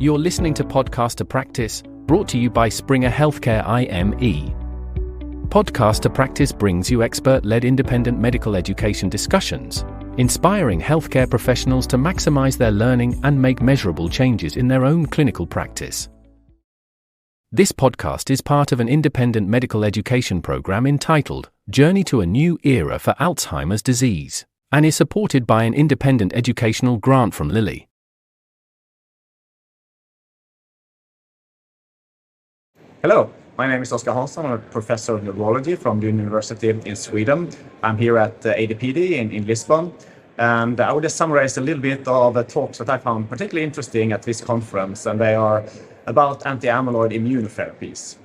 You're listening to Podcast to Practice, brought to you by Springer Healthcare IME. Podcast to Practice brings you expert-led independent medical education discussions, inspiring healthcare professionals to maximize their learning and make measurable changes in their own clinical practice. This podcast is part of an independent medical education program entitled Journey to a New Era for Alzheimer's Disease, and is supported by an independent educational grant from Lilly. Hello, my name is Oskar Hansson. I'm a professor of neurology from the university in Sweden. I'm here at ADPD in Lisbon, and I will just summarize a little bit of the talks that I found particularly interesting at this conference, and they are about anti-amyloid immunotherapies.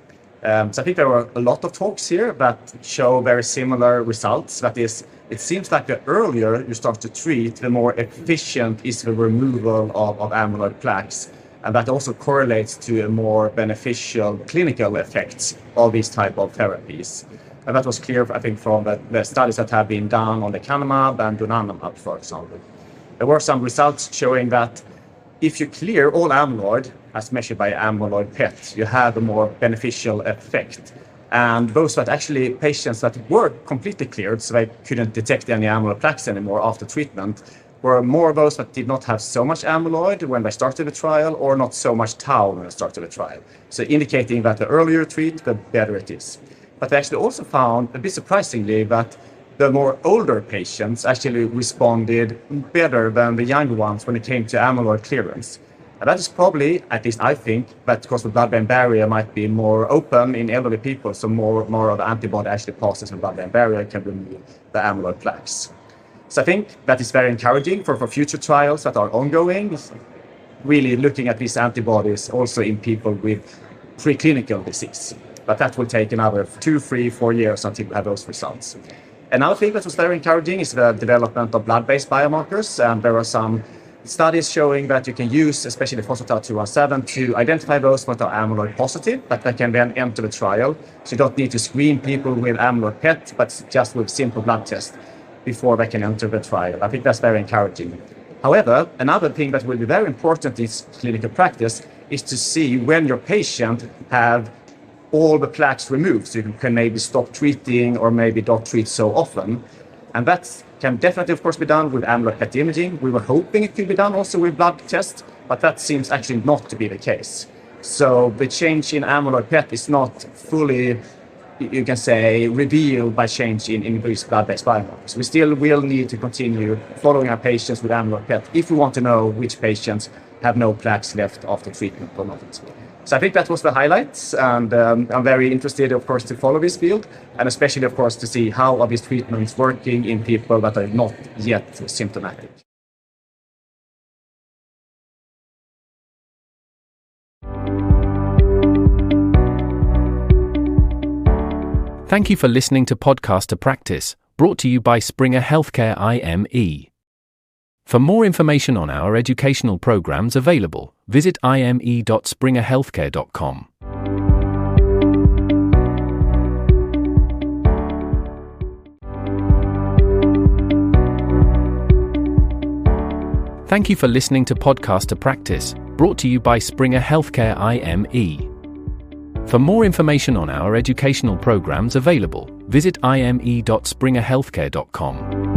So I think there were a lot of talks here that show very similar results. That is, it seems like the earlier you start to treat, the more efficient is the removal of amyloid plaques. And that also correlates to a more beneficial clinical effects of these type of therapies. And that was clear, I think, from the studies that have been done on lecanemab and donanemab, for example. There were some results showing that if you clear all amyloid, as measured by amyloid PET, you have a more beneficial effect. And those that actually patients that were completely cleared, so they couldn't detect any amyloid plaques anymore after treatment, were more of those that did not have so much amyloid when they started the trial, or not so much tau when they started the trial. So indicating that the earlier you treat, the better it is. But they actually also found, a bit surprisingly, that the more older patients actually responded better than the younger ones when it came to amyloid clearance. And that is probably, at least I think, that because the blood-brain barrier might be more open in elderly people, so more of the antibody actually passes the blood-brain barrier and can remove the amyloid plaques. So I think that is very encouraging for future trials that are ongoing, really looking at these antibodies also in people with preclinical disease. But that will take another 2, 3, 4 years until we have those results. Another thing that was very encouraging is the development of blood-based biomarkers. And there are some studies showing that you can use, especially phospho-tau217, to identify those that are amyloid positive, that they can then enter the trial. So you don't need to screen people with amyloid PET, but just with simple blood tests before they can enter the trial. I think that's very encouraging. However, another thing that will be very important in clinical practice is to see when your patient have all the plaques removed, so you can maybe stop treating or maybe not treat so often. And that can definitely, of course, be done with amyloid PET imaging. We were hoping it could be done also with blood tests, but that seems actually not to be the case. So the change in amyloid PET is not fully, you can say, revealed by change in increased blood-based biomarkers. We still will need to continue following our patients with amyloid PET if we want to know which patients have no plaques left after treatment or not. So I think that was the highlights, and I'm very interested, of course, to follow this field, and especially, of course, to see how are these treatments working in people that are not yet symptomatic. Thank you for listening to Podcast to Practice, brought to you by Springer Healthcare IME. For more information on our educational programs available, visit ime.springerhealthcare.com. Thank you for listening to Podcast to Practice, brought to you by Springer Healthcare IME. For more information on our educational programs available, visit ime.springerhealthcare.com.